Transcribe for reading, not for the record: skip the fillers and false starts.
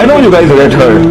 I know you guys get hurt،